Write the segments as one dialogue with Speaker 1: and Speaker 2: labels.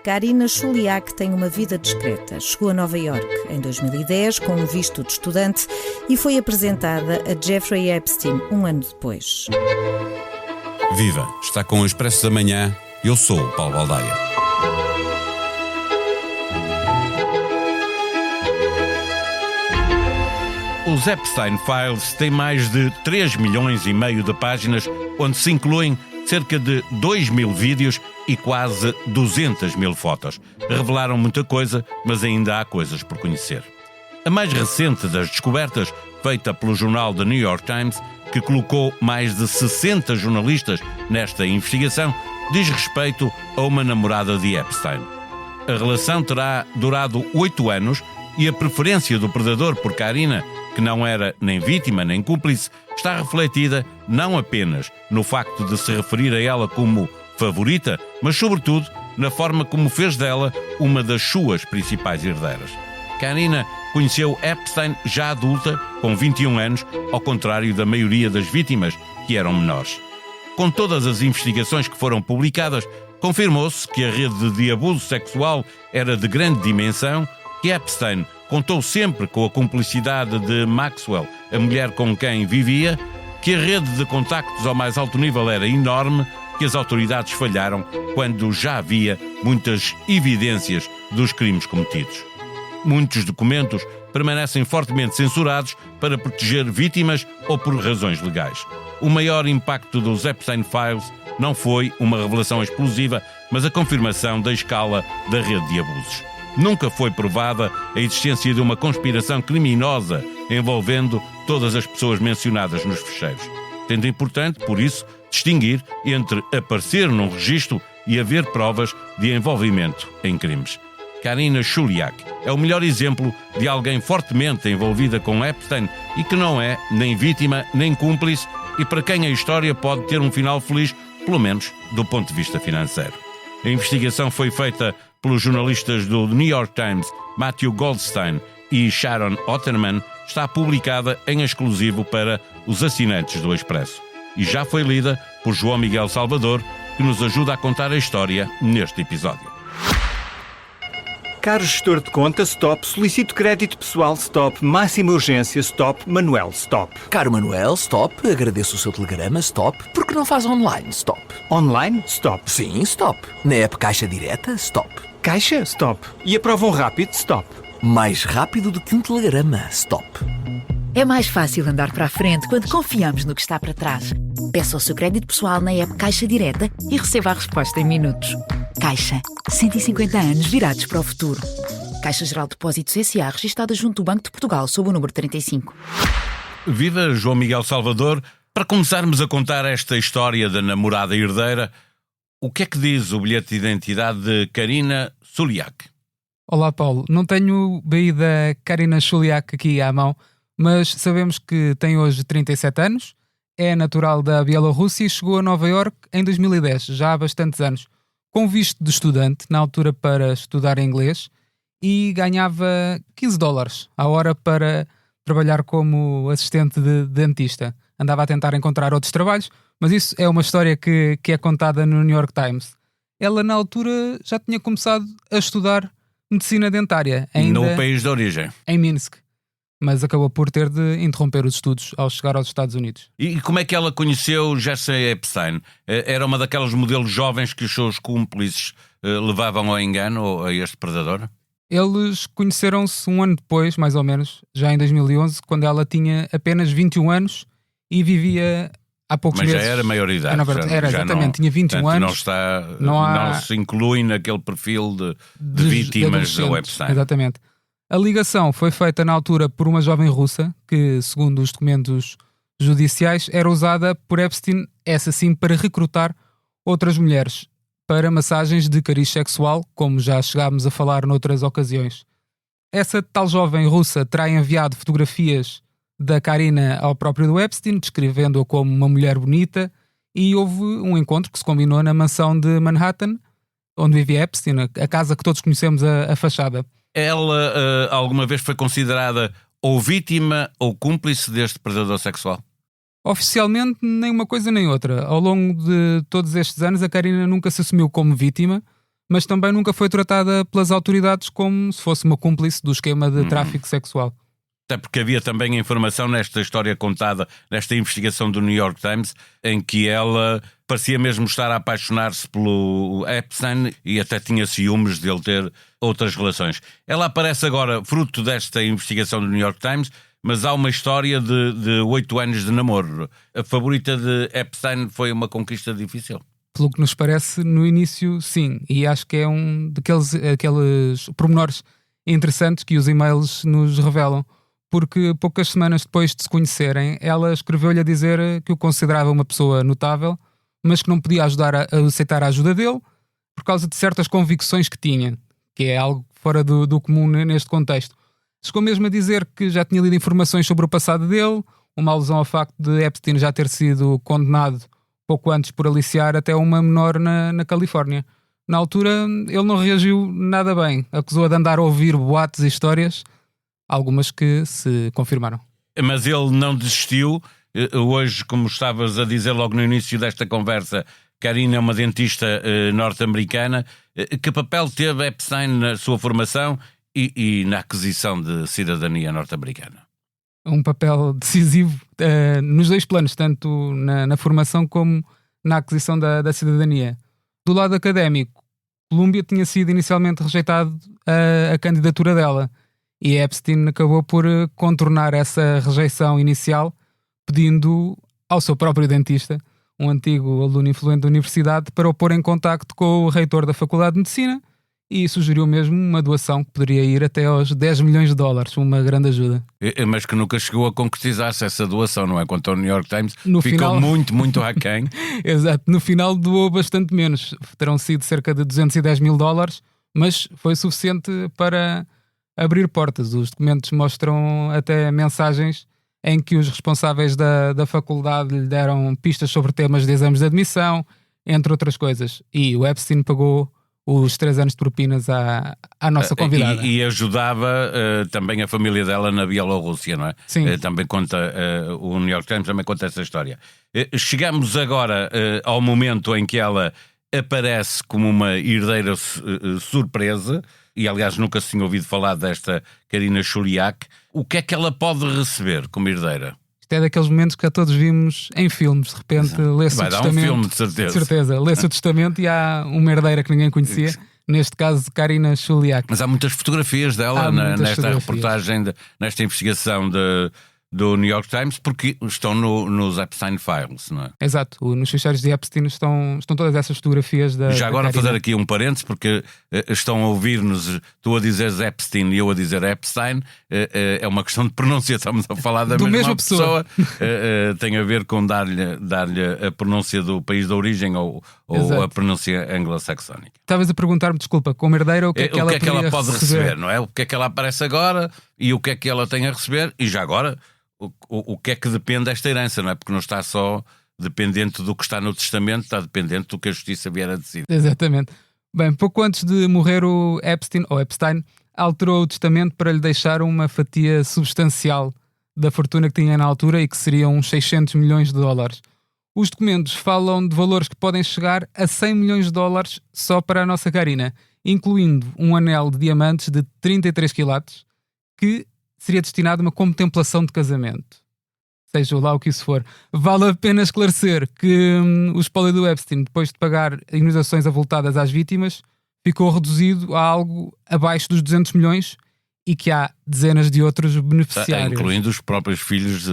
Speaker 1: Karina Shuliak tem uma vida discreta. Chegou a Nova Iorque em 2010 com um visto de estudante e foi apresentada a Jeffrey Epstein um ano depois.
Speaker 2: Viva! Está com o Expresso da Manhã. Eu sou o Paulo Baldaia. Os Epstein Files têm mais de 3,5 milhões de páginas, onde se incluem cerca de 2.000 vídeos e quase 200.000 fotos. Revelaram muita coisa, mas ainda há coisas por conhecer. A mais recente das descobertas, feita pelo jornal The New York Times, que colocou mais de 60 jornalistas nesta investigação, diz respeito a uma namorada de Epstein. A relação terá durado 8 anos e a preferência do predador por Karina, que não era nem vítima nem cúmplice, está refletida não apenas no facto de se referir a ela como favorita, mas sobretudo na forma como fez dela uma das suas principais herdeiras. Karina conheceu Epstein já adulta, com 21 anos, ao contrário da maioria das vítimas, que eram menores. Com todas as investigações que foram publicadas, confirmou-se que a rede de abuso sexual era de grande dimensão, que Epstein contou sempre com a cumplicidade de Maxwell, a mulher com quem vivia, que a rede de contactos ao mais alto nível era enorme, que as autoridades falharam quando já havia muitas evidências dos crimes cometidos. Muitos documentos permanecem fortemente censurados para proteger vítimas ou por razões legais. O maior impacto dos Epstein Files não foi uma revelação explosiva, mas a confirmação da escala da rede de abusos. Nunca foi provada a existência de uma conspiração criminosa envolvendo todas as pessoas mencionadas nos fecheiros. Tendo importante, por isso, distinguir entre aparecer num registro e haver provas de envolvimento em crimes. Karina Shuliak é o melhor exemplo de alguém fortemente envolvida com Epstein e que não é nem vítima nem cúmplice e para quem a história pode ter um final feliz, pelo menos do ponto de vista financeiro. A investigação foi feita pelos jornalistas do The New York Times, Matthew Goldstein e Sharon Otterman, está publicada em exclusivo para os assinantes do Expresso. E já foi lida por João Miguel Salvador, que nos ajuda a contar a história neste episódio.
Speaker 3: Caro gestor de conta, stop. Solicito crédito pessoal, stop. Máxima urgência, stop. Manuel, stop.
Speaker 4: Caro Manuel, stop. Agradeço o seu telegrama, stop. Por que não faz online, stop?
Speaker 3: Online, stop.
Speaker 4: Sim, stop. Na app Caixa Direta, stop.
Speaker 3: Caixa, stop. E aprovam rápido, stop.
Speaker 4: Mais rápido do que um telegrama, stop.
Speaker 5: É mais fácil andar para a frente quando confiamos no que está para trás. Peça o seu crédito pessoal na app Caixa Direta e receba a resposta em minutos. Caixa, 150 anos virados para o futuro. Caixa Geral de Depósitos S.A. registada junto do Banco de Portugal sob o número 35.
Speaker 2: Viva João Miguel Salvador! Para começarmos a contar esta história da namorada herdeira, o que é que diz o bilhete de identidade de Karina Shuliak?
Speaker 6: Olá Paulo, não tenho o BI da Karina Shuliak aqui à mão, mas sabemos que tem hoje 37 anos, é natural da Bielorrússia e chegou a Nova Iorque em 2010, já há bastantes anos, com visto de estudante, na altura para estudar inglês, e ganhava $15 a hora para trabalhar como assistente de dentista. Andava a tentar encontrar outros trabalhos, mas isso é uma história que é contada no New York Times. Ela, na altura, já tinha começado a estudar medicina dentária. Ainda
Speaker 2: no país de origem.
Speaker 6: Em Minsk. Mas acabou por ter de interromper os estudos ao chegar aos Estados Unidos.
Speaker 2: E como é que ela conheceu Jeffrey Epstein? Era uma daquelas modelos jovens que os seus cúmplices levavam ao engano ou a este predador?
Speaker 6: Eles conheceram-se um ano depois, mais ou menos, já em 2011, quando ela tinha apenas 21 anos e vivia há poucos meses.
Speaker 2: Mas já era maioridade.
Speaker 6: Era, exatamente, não, tinha 21
Speaker 2: portanto,
Speaker 6: anos.
Speaker 2: Não se inclui naquele perfil de vítimas do Epstein.
Speaker 6: Exatamente. A ligação foi feita na altura por uma jovem russa que, segundo os documentos judiciais, era usada por Epstein, essa sim, para recrutar outras mulheres para massagens de cariz sexual, como já chegámos a falar noutras ocasiões. Essa tal jovem russa terá enviado fotografias da Karina ao próprio do Epstein, descrevendo-a como uma mulher bonita, e houve um encontro que se combinou na mansão de Manhattan, onde vivia Epstein, a casa que todos conhecemos a fachada.
Speaker 2: Ela alguma vez foi considerada ou vítima ou cúmplice deste predador sexual?
Speaker 6: Oficialmente, nem uma coisa nem outra. Ao longo de todos estes anos, a Karina nunca se assumiu como vítima, mas também nunca foi tratada pelas autoridades como se fosse uma cúmplice do esquema de tráfico sexual.
Speaker 2: Até porque havia também informação nesta história contada, nesta investigação do New York Times, em que ela parecia mesmo estar a apaixonar-se pelo Epstein e até tinha ciúmes de ele ter outras relações. Ela aparece agora fruto desta investigação do New York Times, mas há uma história de 8 anos de namoro. A favorita de Epstein foi uma conquista difícil.
Speaker 6: Pelo que nos parece, no início, sim. E acho que é um daqueles pormenores interessantes que os e-mails nos revelam. Porque poucas semanas depois de se conhecerem, ela escreveu-lhe a dizer que o considerava uma pessoa notável, mas que não podia ajudar a aceitar a ajuda dele por causa de certas convicções que tinha, que é algo fora do comum neste contexto. Chegou mesmo a dizer que já tinha lido informações sobre o passado dele, uma alusão ao facto de Epstein já ter sido condenado pouco antes por aliciar até uma menor na Califórnia. Na altura, ele não reagiu nada bem, acusou-a de andar a ouvir boatos e histórias, algumas que se confirmaram.
Speaker 2: Mas ele não desistiu. Hoje, como estavas a dizer logo no início desta conversa, Karina é uma dentista norte-americana. Que papel teve Epstein na sua formação e na aquisição de cidadania norte-americana?
Speaker 6: Um papel decisivo nos dois planos, tanto na formação como na aquisição da cidadania. Do lado académico, Colômbia tinha sido inicialmente rejeitado a candidatura dela, e Epstein acabou por contornar essa rejeição inicial, pedindo ao seu próprio dentista, um antigo aluno influente da universidade, para o pôr em contacto com o reitor da Faculdade de Medicina, e sugeriu mesmo uma doação que poderia ir até aos $10 milhões, uma grande ajuda.
Speaker 2: Mas que nunca chegou a concretizar-se essa doação, não é? Quanto ao New York Times,
Speaker 6: no
Speaker 2: ficou
Speaker 6: final...
Speaker 2: muito aquém.
Speaker 6: Exato, no final doou bastante menos, terão sido cerca de $210 mil, mas foi suficiente para abrir portas. Os documentos mostram até mensagens em que os responsáveis da faculdade lhe deram pistas sobre temas de exames de admissão, entre outras coisas. E o Epstein pagou os 3 anos de propinas à nossa convidada.
Speaker 2: E ajudava também a família dela na Bielorrússia, não é?
Speaker 6: Sim.
Speaker 2: Também conta, o New York Times também conta essa história. Chegamos agora ao momento em que ela aparece como uma herdeira surpresa, e aliás nunca se tinha ouvido falar desta Karina Chuliak. O que é que ela pode receber como herdeira?
Speaker 6: Isto é daqueles momentos que já todos vimos em filmes. De repente lê-se o testamento. Vai dar um
Speaker 2: filme, de certeza.
Speaker 6: De certeza. Lê-se o testamento e há uma herdeira que ninguém conhecia. Neste caso, Karina Chuliak.
Speaker 2: Mas há muitas fotografias dela nesta reportagem, nesta investigação do New York Times, porque estão nos Epstein Files, não é?
Speaker 6: Exato, nos ficheiros de Epstein estão todas essas fotografias da
Speaker 2: Já agora
Speaker 6: Karina.
Speaker 2: Fazer aqui um parênteses, porque estão a ouvir-nos, tu a dizeres Epstein e eu a dizer Epstein, é uma questão de pronúncia, estamos a falar da mesma pessoa. Tem a ver com dar-lhe a pronúncia do país de origem ou a pronúncia anglo-saxónica.
Speaker 6: Estavas a perguntar-me, desculpa, como herdeira, o que é que ela
Speaker 2: pode receber, não é? O que é que ela aparece agora e o que é que ela tem a receber, e já agora o que é que depende desta herança, não é? Porque não está só dependente do que está no testamento, está dependente do que a justiça vier a decidir.
Speaker 6: Exatamente. Bem, pouco antes de morrer o Epstein alterou o testamento para lhe deixar uma fatia substancial da fortuna que tinha na altura e que seriam uns $600 milhões. Os documentos falam de valores que podem chegar a $100 milhões só para a nossa Karina, incluindo um anel de diamantes de 33 quilates que seria destinado a uma contemplação de casamento. Seja lá o que isso for. Vale a pena esclarecer que o espólio do Epstein, depois de pagar indenizações avultadas às vítimas, ficou reduzido a algo abaixo dos 200 milhões e que há dezenas de outros beneficiários.
Speaker 2: Incluindo os próprios filhos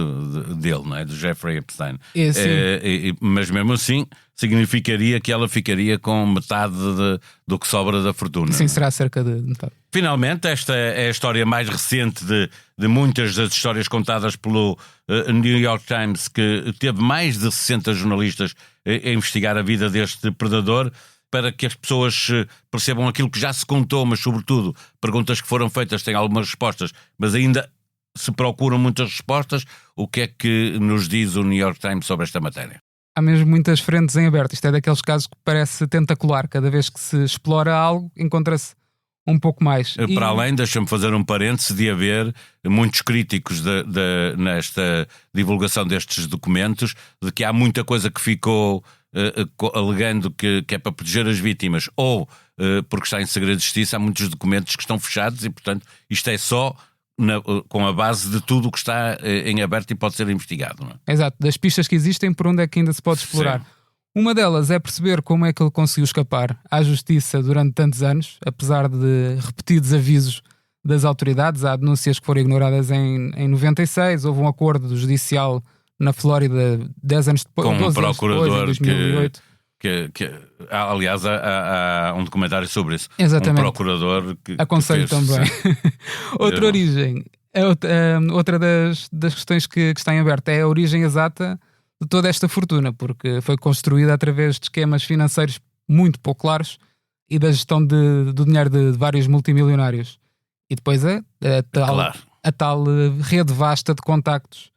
Speaker 2: dele, não é? Do Jeffrey Epstein. Mas mesmo assim, significaria que ela ficaria com metade do que sobra da fortuna.
Speaker 6: Sim, será cerca de metade.
Speaker 2: Finalmente, esta é a história mais recente de muitas das histórias contadas pelo New York Times, que teve mais de 60 jornalistas a investigar a vida deste predador, para que as pessoas percebam aquilo que já se contou, mas sobretudo perguntas que foram feitas têm algumas respostas, mas ainda se procuram muitas respostas. O que é que nos diz o New York Times sobre esta matéria?
Speaker 6: Há mesmo muitas frentes em aberto. Isto é daqueles casos que parece tentacular. Cada vez que se explora algo, encontra-se um pouco mais.
Speaker 2: Para além, deixa-me fazer um parêntese, de haver muitos críticos nesta divulgação destes documentos, de que há muita coisa que ficou alegando que é para proteger as vítimas ou porque está em segredo de justiça, há muitos documentos que estão fechados e, portanto, isto é só com a base de tudo o que está em aberto e pode ser investigado. Não é?
Speaker 6: Exato, das pistas que existem, por onde é que ainda se pode explorar.
Speaker 2: Sim.
Speaker 6: Uma delas é perceber como é que ele conseguiu escapar à justiça durante tantos anos, apesar de repetidos avisos das autoridades. Há denúncias que foram ignoradas em 96, houve um acordo judicial na Flórida 10 anos depois,
Speaker 2: com um
Speaker 6: 12 anos depois, em 2008.
Speaker 2: Aliás, há um documentário sobre isso.
Speaker 6: Exatamente.
Speaker 2: Um procurador que
Speaker 6: aconselho
Speaker 2: que fez,
Speaker 6: também. Outra origem, outra das questões que está em aberto é a origem exata de toda esta fortuna, porque foi construída através de esquemas financeiros muito pouco claros e da gestão do dinheiro de vários multimilionários. E depois a tal rede vasta de contactos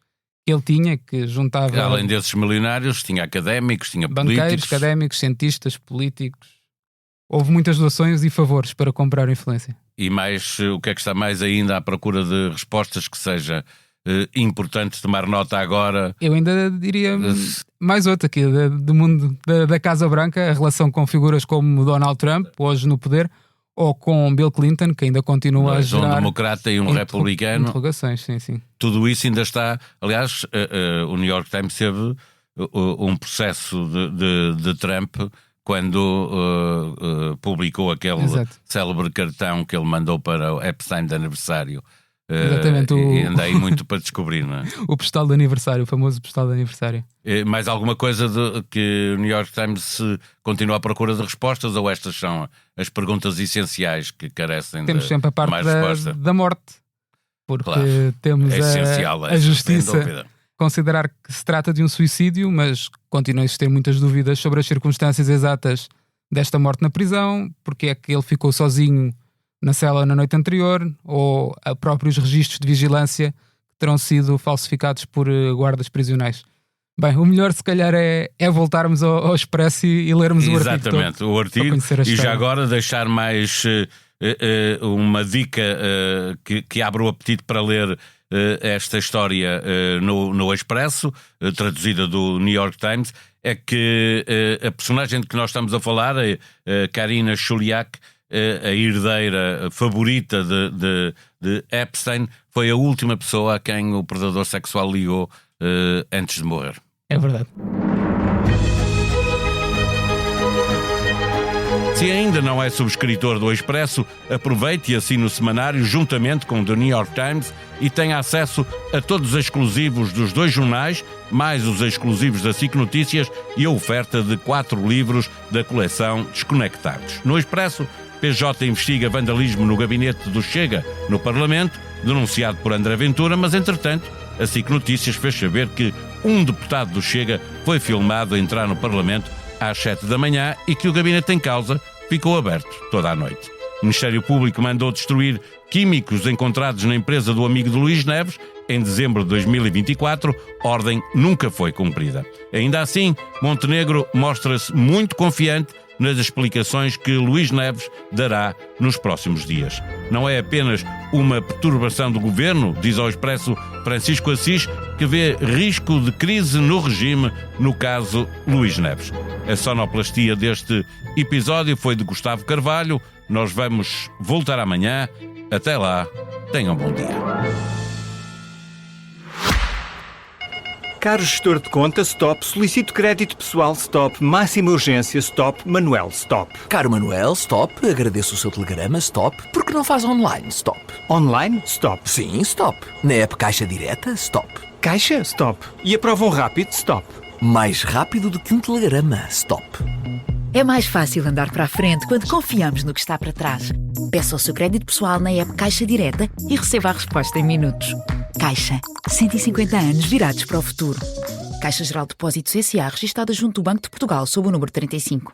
Speaker 6: que ele tinha, que juntava...
Speaker 2: Além desses milionários, tinha académicos, tinha
Speaker 6: banqueiros,
Speaker 2: políticos.
Speaker 6: académicos, cientistas, políticos. Houve muitas doações e favores para comprar influência. E
Speaker 2: mais, o que é que está mais ainda à procura de respostas que seja importante tomar nota agora?
Speaker 6: Eu ainda diria mais outra aqui, do mundo da Casa Branca, a relação com figuras como Donald Trump, hoje no poder, ou com Bill Clinton, que ainda continua a gerar...
Speaker 2: Um democrata e um republicano.
Speaker 6: Interrogações, sim.
Speaker 2: Tudo isso ainda está... Aliás, o New York Times teve um processo de Trump quando publicou aquele célebre cartão que ele mandou para o Epstein de aniversário.
Speaker 6: Exatamente.
Speaker 2: E andei muito para descobrir, não é?
Speaker 6: O postal de aniversário, o famoso postal de aniversário.
Speaker 2: Mais alguma coisa que o New York Times continua à procura de respostas, ou estas são as perguntas essenciais que carecem
Speaker 6: Temos
Speaker 2: de
Speaker 6: sempre a parte
Speaker 2: mais resposta?
Speaker 6: da morte, porque
Speaker 2: claro,
Speaker 6: temos
Speaker 2: essencial,
Speaker 6: a justiça considerar que se trata de um suicídio, mas continuam a existir muitas dúvidas sobre as circunstâncias exatas desta morte na prisão, porque é que ele ficou sozinho na cela na noite anterior, ou a próprios registros de vigilância que terão sido falsificados por guardas prisionais. Bem, o melhor se calhar é voltarmos ao Expresso e lermos o artigo.
Speaker 2: Exatamente, o artigo, e já agora deixar mais uma dica que abre o apetite para ler esta história no Expresso, traduzida do New York Times, é que a personagem de que nós estamos a falar, a Karina Chuliak, a herdeira favorita de Epstein, foi a última pessoa a quem o predador sexual ligou antes de morrer.
Speaker 6: É verdade.
Speaker 2: Se ainda não é subscritor do Expresso, aproveite e assine o semanário juntamente com o The New York Times e tenha acesso a todos os exclusivos dos dois jornais, mais os exclusivos da SIC Notícias e a oferta de 4 livros da coleção Desconectados. No Expresso, PJ investiga vandalismo no gabinete do Chega, no Parlamento, denunciado por André Ventura, mas, entretanto, a SIC Notícias fez saber que um deputado do Chega foi filmado a entrar no Parlamento às 7 da manhã e que o gabinete em causa ficou aberto toda a noite. O Ministério Público mandou destruir químicos encontrados na empresa do amigo de Luís Neves em dezembro de 2024, ordem nunca foi cumprida. Ainda assim, Montenegro mostra-se muito confiante nas explicações que Luís Neves dará nos próximos dias. Não é apenas uma perturbação do governo, diz ao Expresso Francisco Assis, que vê risco de crise no regime no caso Luís Neves. A sonoplastia deste episódio foi de Gustavo Carvalho. Nós vamos voltar amanhã. Até lá, tenham um bom dia.
Speaker 3: Caro gestor de conta, stop. Solicito crédito pessoal, stop. Máxima urgência, stop. Manuel, stop.
Speaker 4: Caro Manuel, stop. Agradeço o seu telegrama, stop. Porque não faz online, stop.
Speaker 3: Online, stop.
Speaker 4: Sim, stop. Na app Caixa Direta, stop.
Speaker 3: Caixa, stop. E aprovam rápido, stop.
Speaker 4: Mais rápido do que um telegrama, stop.
Speaker 5: É mais fácil andar para a frente quando confiamos no que está para trás. Peça o seu crédito pessoal na app Caixa Direta e receba a resposta em minutos. Caixa. 150 anos virados para o futuro. Caixa Geral de Depósitos S.A. registada junto do Banco de Portugal sob o número 35.